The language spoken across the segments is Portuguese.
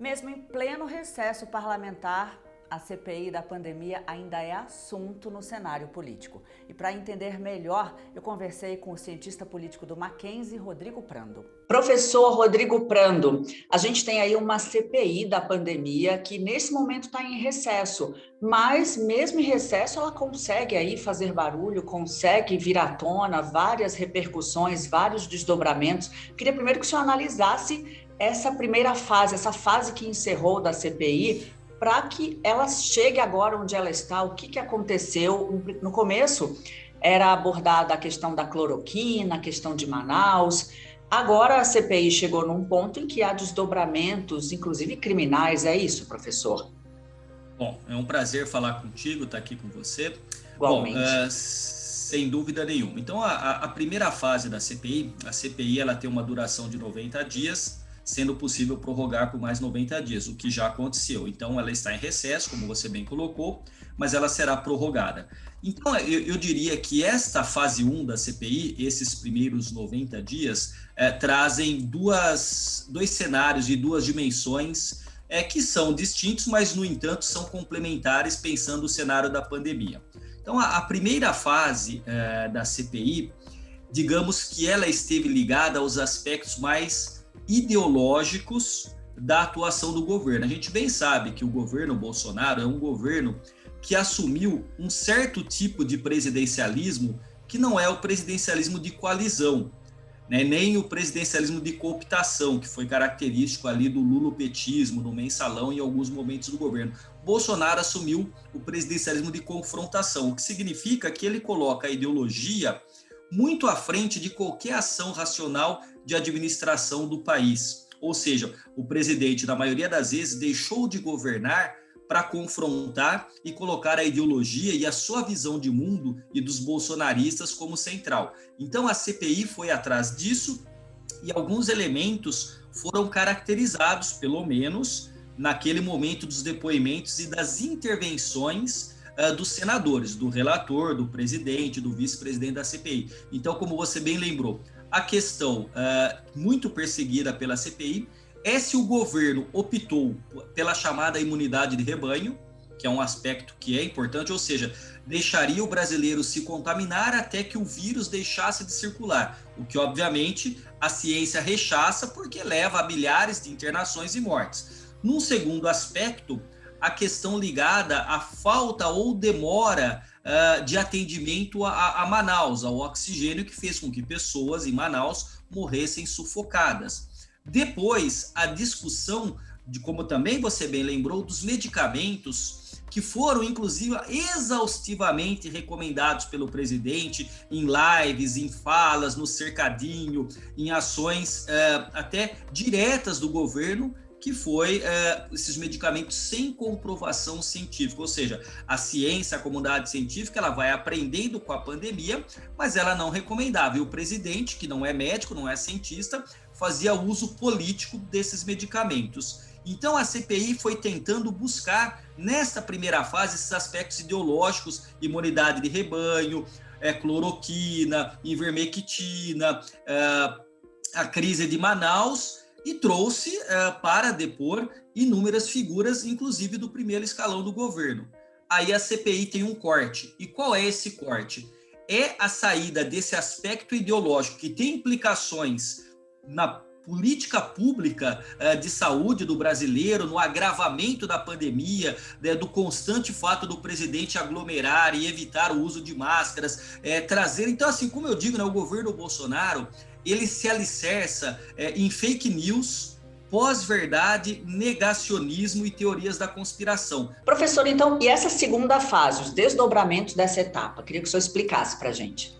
Mesmo em pleno recesso parlamentar, a CPI da pandemia ainda é assunto no cenário político. E para entender melhor, eu conversei com o cientista político do Mackenzie, Rodrigo Prando. Professor Rodrigo Prando, a gente tem aí uma CPI da pandemia que nesse momento está em recesso, mas mesmo em recesso ela consegue aí fazer barulho, consegue vir à tona várias repercussões, vários desdobramentos. Queria primeiro que o senhor analisasse essa primeira fase, essa fase que encerrou da CPI, para que ela chegue agora onde ela está, o que aconteceu. No começo era abordada a questão da cloroquina, a questão de Manaus. Agora a CPI chegou num ponto em que há desdobramentos, inclusive criminais, é isso, professor? Bom, é um prazer falar contigo, estar aqui com você. Igualmente. Bom, sem dúvida nenhuma. Então, a primeira fase da CPI, a CPI ela tem uma duração de 90 dias, sendo possível prorrogar por mais 90 dias, o que já aconteceu. Então, ela está em recesso, como você bem colocou, mas ela será prorrogada. Então, eu diria que esta fase 1 da CPI, esses primeiros 90 dias, trazem dois cenários e duas dimensões que são distintos, mas, no entanto, são complementares pensando o cenário da pandemia. Então, a primeira fase da CPI, digamos que ela esteve ligada aos aspectos mais ideológicos da atuação do governo. A gente bem sabe que o governo Bolsonaro é um governo que assumiu um certo tipo de presidencialismo que não é o presidencialismo de coalizão, né? Nem o presidencialismo de cooptação, que foi característico ali do lulopetismo, do mensalão em alguns momentos do governo. Bolsonaro assumiu o presidencialismo de confrontação, o que significa que ele coloca a ideologia muito à frente de qualquer ação racional de administração do país. Ou seja, o presidente, na maioria das vezes, deixou de governar para confrontar e colocar a ideologia e a sua visão de mundo e dos bolsonaristas como central. Então a CPI foi atrás disso e alguns elementos foram caracterizados, pelo menos naquele momento dos depoimentos e das intervenções dos senadores, do relator, do presidente, do vice-presidente da CPI. Então, como você bem lembrou, a questão muito perseguida pela CPI é se o governo optou pela chamada imunidade de rebanho, que é um aspecto que é importante, ou seja, deixaria o brasileiro se contaminar até que o vírus deixasse de circular, o que obviamente a ciência rechaça porque leva a milhares de internações e mortes. Num segundo aspecto, a questão ligada à falta ou demora de atendimento a Manaus, ao oxigênio, que fez com que pessoas em Manaus morressem sufocadas. Depois, a discussão de, como também você bem lembrou, dos medicamentos que foram, inclusive, exaustivamente recomendados pelo presidente em lives, em falas, no cercadinho, em ações até diretas do governo, que foi esses medicamentos sem comprovação científica, ou seja, a ciência, a comunidade científica, ela vai aprendendo com a pandemia, mas ela não recomendava. E o presidente, que não é médico, não é cientista, fazia uso político desses medicamentos. Então a CPI foi tentando buscar, nesta primeira fase, esses aspectos ideológicos, imunidade de rebanho, cloroquina, ivermectina, a crise de Manaus, e trouxe para depor inúmeras figuras, inclusive do primeiro escalão do governo. Aí a CPI tem um corte. E qual é esse corte? É a saída desse aspecto ideológico que tem implicações na política pública de saúde do brasileiro, no agravamento da pandemia, do constante fato do presidente aglomerar e evitar o uso de máscaras, trazer... Então, assim, como eu digo, né, o governo Bolsonaro, ele se alicerça em fake news, pós-verdade, negacionismo e teorias da conspiração. Professor, então, e essa segunda fase, os desdobramentos dessa etapa? Queria que o senhor explicasse para a gente.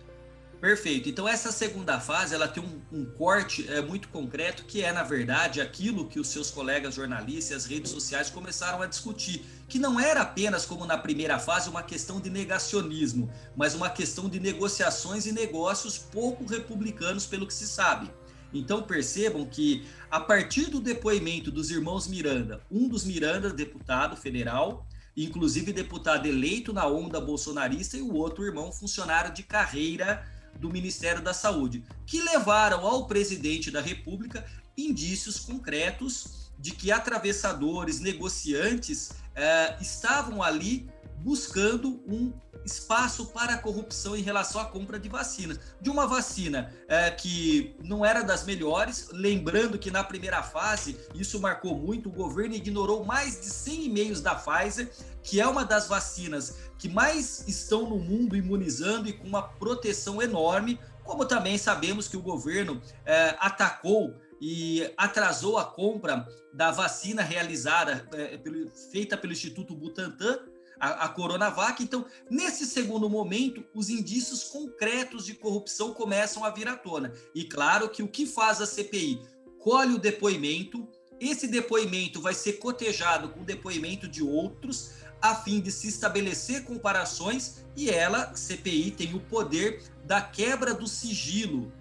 Perfeito. Então, essa segunda fase, ela tem um corte muito concreto, que é, na verdade, aquilo que os seus colegas jornalistas e as redes sociais começaram a discutir, que não era apenas, como na primeira fase, uma questão de negacionismo, mas uma questão de negociações e negócios pouco republicanos, pelo que se sabe. Então, percebam que, a partir do depoimento dos irmãos Miranda, um dos Miranda, deputado federal, inclusive deputado eleito na onda bolsonarista, e o outro irmão funcionário de carreira do Ministério da Saúde, que levaram ao presidente da República indícios concretos de que atravessadores, negociantes estavam ali buscando um espaço para a corrupção em relação à compra de vacinas. De uma vacina que não era das melhores, lembrando que na primeira fase, isso marcou muito, o governo ignorou mais de 100 e-mails da Pfizer, que é uma das vacinas que mais estão no mundo imunizando e com uma proteção enorme, como também sabemos que o governo atacou e atrasou a compra da vacina realizada, feita pelo Instituto Butantan, a Coronavac. Então, nesse segundo momento, os indícios concretos de corrupção começam a vir à tona. E claro que o que faz a CPI? Colhe o depoimento, esse depoimento vai ser cotejado com o depoimento de outros, a fim de se estabelecer comparações, e ela, CPI, tem o poder da quebra do sigilo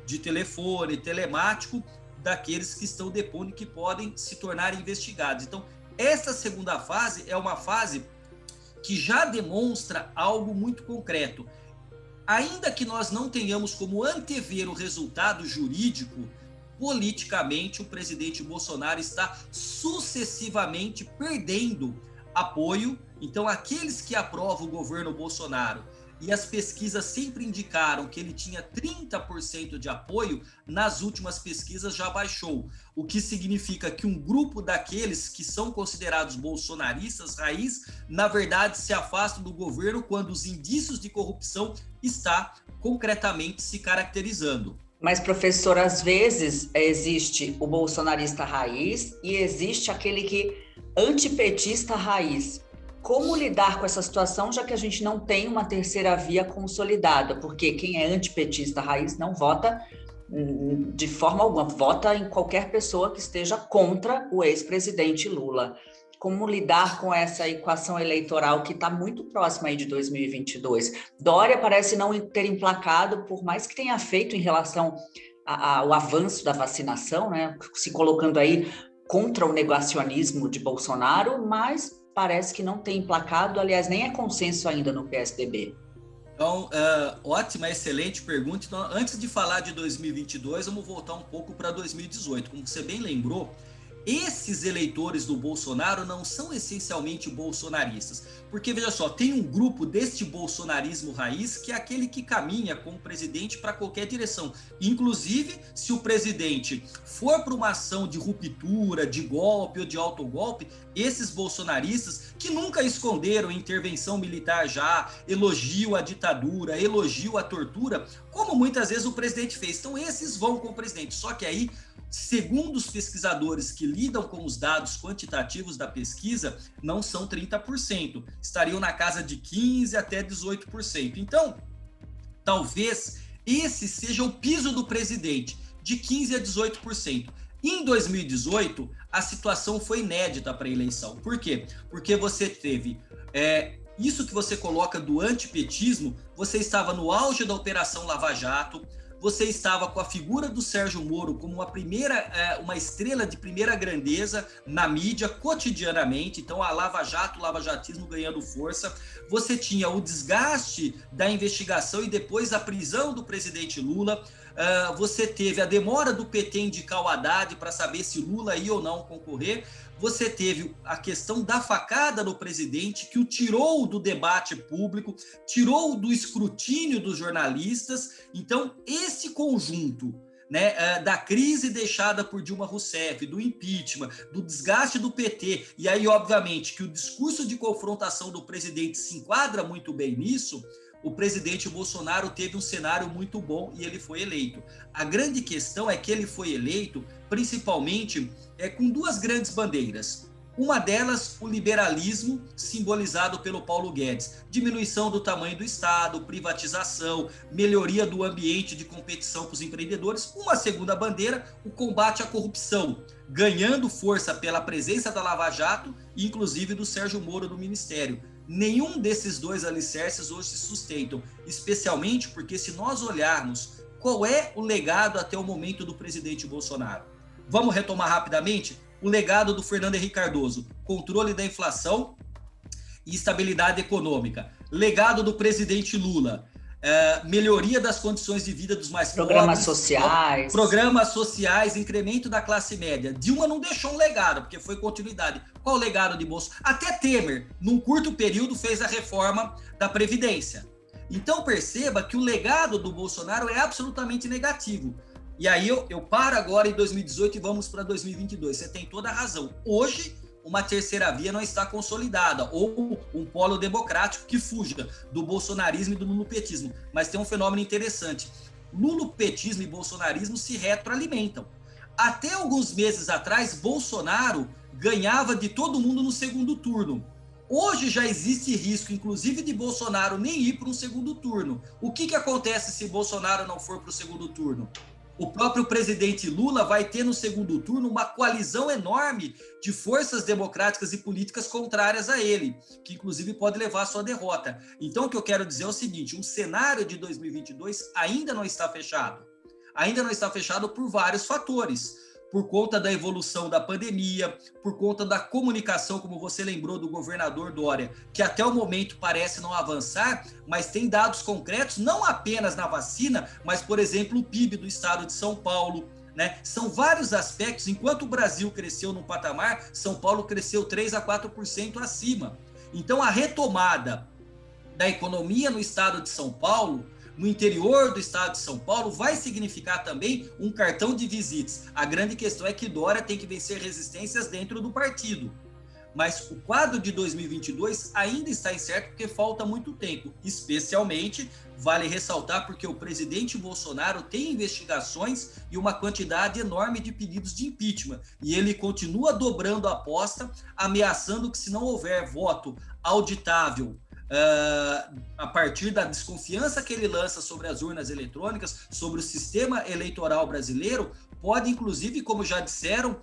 de telefone, telemático, daqueles que estão depondo e que podem se tornar investigados. Então, essa segunda fase é uma fase que já demonstra algo muito concreto. Ainda que nós não tenhamos como antever o resultado jurídico, politicamente o presidente Bolsonaro está sucessivamente perdendo apoio. Então, aqueles que aprovam o governo Bolsonaro, e as pesquisas sempre indicaram que ele tinha 30% de apoio, nas últimas pesquisas já baixou. O que significa que um grupo daqueles que são considerados bolsonaristas raiz, na verdade se afastam do governo quando os indícios de corrupção está concretamente se caracterizando. Mas, professor, às vezes existe o bolsonarista raiz e existe aquele que antipetista raiz. Como lidar com essa situação, já que a gente não tem uma terceira via consolidada? Porque quem é antipetista raiz não vota de forma alguma, vota em qualquer pessoa que esteja contra o ex-presidente Lula. Como lidar com essa equação eleitoral que está muito próxima aí de 2022? Dória parece não ter emplacado, por mais que tenha feito em relação ao avanço da vacinação, né? Se colocando aí contra o negacionismo de Bolsonaro, mas parece que não tem emplacado, aliás, nem é consenso ainda no PSDB. Então, ótima, excelente pergunta. Então, antes de falar de 2022, vamos voltar um pouco para 2018. Como você bem lembrou, esses eleitores do Bolsonaro não são essencialmente bolsonaristas, porque, veja só, tem um grupo deste bolsonarismo raiz que é aquele que caminha com o presidente para qualquer direção. Inclusive, se o presidente for para uma ação de ruptura, de golpe ou de autogolpe, esses bolsonaristas que nunca esconderam intervenção militar já, elogio à ditadura, elogio à tortura, como muitas vezes o presidente fez. Então, esses vão com o presidente. Só que aí, segundo os pesquisadores que lidam com os dados quantitativos da pesquisa, não são 30%, estariam na casa de 15% até 18%. Então, talvez esse seja o piso do presidente, de 15% a 18%. Em 2018, a situação foi inédita para a eleição. Por quê? Porque você teve isso que você coloca do antipetismo, você estava no auge da Operação Lava Jato, você estava com a figura do Sérgio Moro como uma estrela de primeira grandeza na mídia cotidianamente, então a Lava Jato, o lavajatismo ganhando força. Você tinha o desgaste da investigação e depois a prisão do presidente Lula. Você teve a demora do PT indicar o Haddad para saber se Lula ia ou não concorrer. Você teve a questão da facada no presidente, que o tirou do debate público, tirou do escrutínio dos jornalistas. Então, esse conjunto, né, da crise deixada por Dilma Rousseff, do impeachment, do desgaste do PT, e aí, obviamente, que o discurso de confrontação do presidente se enquadra muito bem nisso, o presidente Bolsonaro teve um cenário muito bom e ele foi eleito. A grande questão é que ele foi eleito principalmente com duas grandes bandeiras. Uma delas, o liberalismo, simbolizado pelo Paulo Guedes. Diminuição do tamanho do Estado, privatização, melhoria do ambiente de competição para os empreendedores. Uma segunda bandeira, o combate à corrupção, ganhando força pela presença da Lava Jato e inclusive do Sérgio Moro no Ministério. Nenhum desses dois alicerces hoje se sustentam, especialmente porque se nós olharmos qual é o legado até o momento do presidente Bolsonaro. Vamos retomar rapidamente o legado do Fernando Henrique Cardoso: controle da inflação e estabilidade econômica. Legado do presidente Lula: melhoria das condições de vida dos mais programas pobres, sociais. Programas sociais, incremento da classe média. Dilma não deixou um legado, porque foi continuidade. Qual o legado de Bolsonaro? Até Temer, num curto período, fez a reforma da Previdência. Então perceba que o legado do Bolsonaro é absolutamente negativo. E aí eu paro agora em 2018 e vamos para 2022. Você tem toda a razão. Hoje, uma terceira via não está consolidada, ou um polo democrático que fuja do bolsonarismo e do lulopetismo. Mas tem um fenômeno interessante. Lulopetismo e bolsonarismo se retroalimentam. Até alguns meses atrás, Bolsonaro ganhava de todo mundo no segundo turno. Hoje já existe risco, inclusive, de Bolsonaro nem ir para um segundo turno. O que acontece se Bolsonaro não for para o segundo turno? O próprio presidente Lula vai ter no segundo turno uma coalizão enorme de forças democráticas e políticas contrárias a ele, que inclusive pode levar à sua derrota. Então o que eu quero dizer é o seguinte, um cenário de 2022 ainda não está fechado. Ainda não está fechado por vários fatores. Por conta da evolução da pandemia, por conta da comunicação, como você lembrou do governador Dória, que até o momento parece não avançar, mas tem dados concretos, não apenas na vacina, mas, por exemplo, o PIB do estado de São Paulo, né? São vários aspectos. Enquanto o Brasil cresceu num patamar, São Paulo cresceu 3 a 4% acima. Então, a retomada da economia no estado de São Paulo, no interior do estado de São Paulo, vai significar também um cartão de visitas. A grande questão é que Dória tem que vencer resistências dentro do partido. Mas o quadro de 2022 ainda está incerto porque falta muito tempo. Especialmente, vale ressaltar, porque o presidente Bolsonaro tem investigações e uma quantidade enorme de pedidos de impeachment. E ele continua dobrando a aposta, ameaçando que, se não houver voto auditável, a partir da desconfiança que ele lança sobre as urnas eletrônicas, sobre o sistema eleitoral brasileiro, pode, inclusive, como já disseram,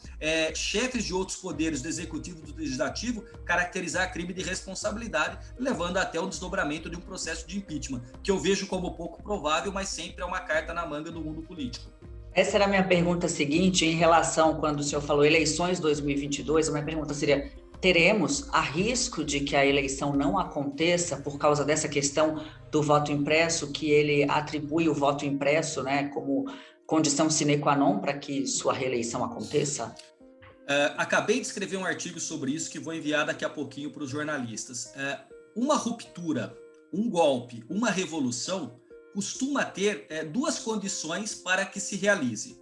chefes de outros poderes, do executivo e do legislativo, caracterizar crime de responsabilidade, levando até o desdobramento de um processo de impeachment, que eu vejo como pouco provável, mas sempre é uma carta na manga do mundo político. Essa era a minha pergunta seguinte, em relação, quando o senhor falou eleições 2022, a minha pergunta seria: teremos a risco de que a eleição não aconteça por causa dessa questão do voto impresso, que ele atribui o voto impresso, né, como condição sine qua non para que sua reeleição aconteça? Acabei de escrever um artigo sobre isso que vou enviar daqui a pouquinho para os jornalistas. Uma ruptura, um golpe, uma revolução costuma ter duas condições para que se realize.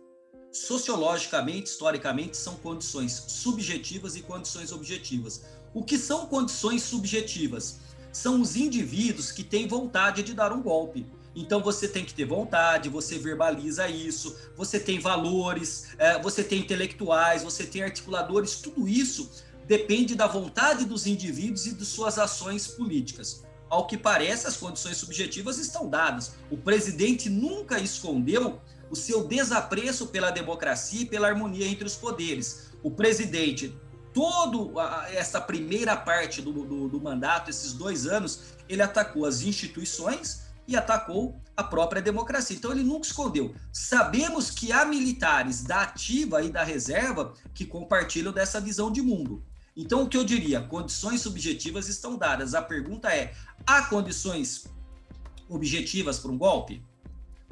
Sociologicamente, historicamente, são condições subjetivas e condições objetivas. O que são condições subjetivas? São os indivíduos que têm vontade de dar um golpe. Então você tem que ter vontade, você verbaliza isso, você tem valores, você tem intelectuais, você tem articuladores, tudo isso depende da vontade dos indivíduos e de suas ações políticas. Ao que parece, as condições subjetivas estão dadas. O presidente nunca escondeu o seu desapreço pela democracia e pela harmonia entre os poderes. O presidente, toda essa primeira parte do mandato, esses 2 anos, ele atacou as instituições e atacou a própria democracia. Então ele nunca escondeu. Sabemos que há militares da ativa e da reserva que compartilham dessa visão de mundo. Então o que eu diria? Condições subjetivas estão dadas. A pergunta é: há condições objetivas para um golpe?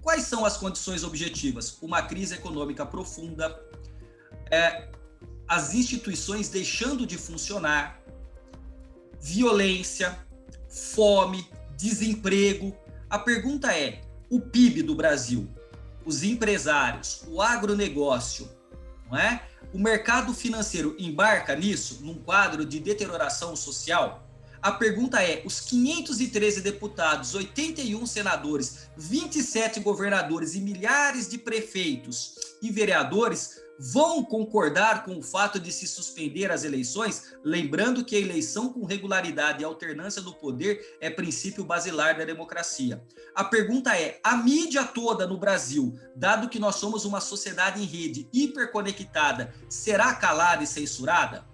Quais são as condições objetivas? Uma crise econômica profunda, as instituições deixando de funcionar, violência, fome, desemprego. A pergunta é: o PIB do Brasil, os empresários, o agronegócio, não é? O mercado financeiro embarca nisso, num quadro de deterioração social? A pergunta é: os 513 deputados, 81 senadores, 27 governadores e milhares de prefeitos e vereadores vão concordar com o fato de se suspender as eleições? Lembrando que a eleição com regularidade e alternância do poder é princípio basilar da democracia. A pergunta é: a mídia toda no Brasil, dado que nós somos uma sociedade em rede hiperconectada, será calada e censurada?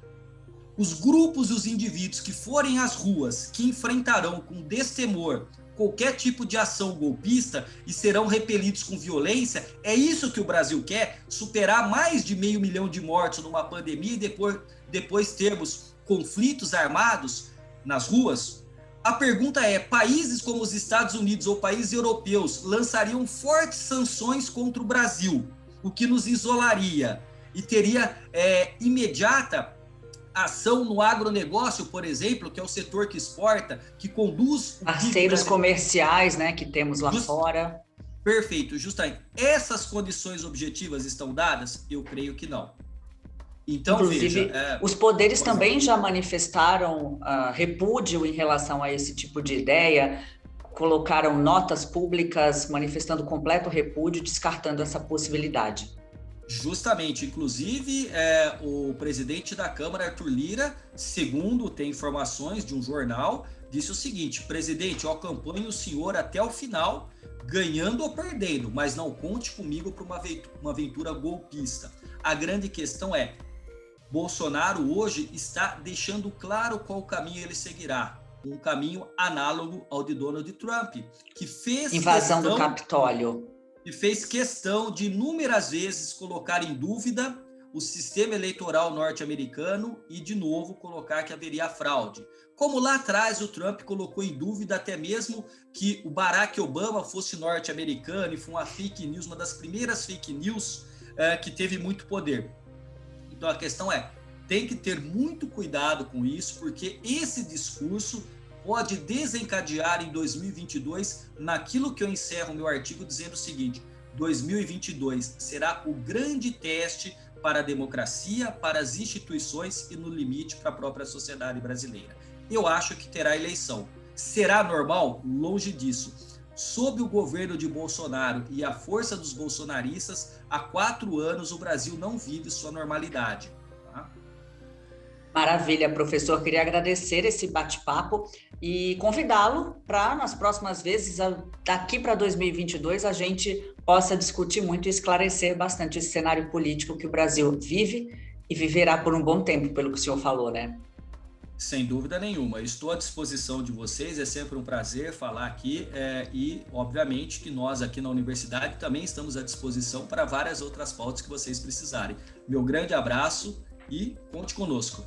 Os grupos e os indivíduos que forem às ruas, que enfrentarão com destemor qualquer tipo de ação golpista e serão repelidos com violência, é isso que o Brasil quer? Superar mais de 500 mil de mortos numa pandemia e depois termos conflitos armados nas ruas? A pergunta é, países como os Estados Unidos ou países europeus lançariam fortes sanções contra o Brasil, o que nos isolaria e teria imediata ação no agronegócio, por exemplo, que é o setor que exporta, que conduz... Parceiros comerciais, né, que temos lá fora. Perfeito, justamente. Essas condições objetivas estão dadas? Eu creio que não. Então, inclusive, veja... os poderes também já manifestaram repúdio em relação a esse tipo de ideia, colocaram notas públicas manifestando completo repúdio, descartando essa possibilidade. Justamente, inclusive, o presidente da Câmara, Arthur Lira, segundo tem informações de um jornal, disse o seguinte: presidente, eu acompanho o senhor até o final, ganhando ou perdendo, mas não conte comigo para uma aventura golpista. A grande questão é, Bolsonaro hoje está deixando claro qual caminho ele seguirá. Um caminho análogo ao de Donald Trump, que fez invasão do Capitólio. E fez questão de inúmeras vezes colocar em dúvida o sistema eleitoral norte-americano e, de novo, colocar que haveria fraude. Como lá atrás o Trump colocou em dúvida até mesmo que o Barack Obama fosse norte-americano, e foi uma fake news, uma das primeiras fake news que teve muito poder. Então a questão é, tem que ter muito cuidado com isso, porque esse discurso pode desencadear em 2022 naquilo que eu encerro meu artigo dizendo o seguinte: 2022 será o grande teste para a democracia, para as instituições e, no limite, para a própria sociedade brasileira. Eu acho que terá eleição. Será normal? Longe disso. Sob o governo de Bolsonaro e a força dos bolsonaristas, há 4 anos o Brasil não vive sua normalidade. Tá? Maravilha, professor. Queria agradecer esse bate-papo e convidá-lo para, nas próximas vezes, daqui para 2022, a gente possa discutir muito e esclarecer bastante esse cenário político que o Brasil vive e viverá por um bom tempo, pelo que o senhor falou, né? Sem dúvida nenhuma. Estou à disposição de vocês, é sempre um prazer falar aqui e, obviamente, que nós aqui na universidade também estamos à disposição para várias outras pautas que vocês precisarem. Meu grande abraço e conte conosco.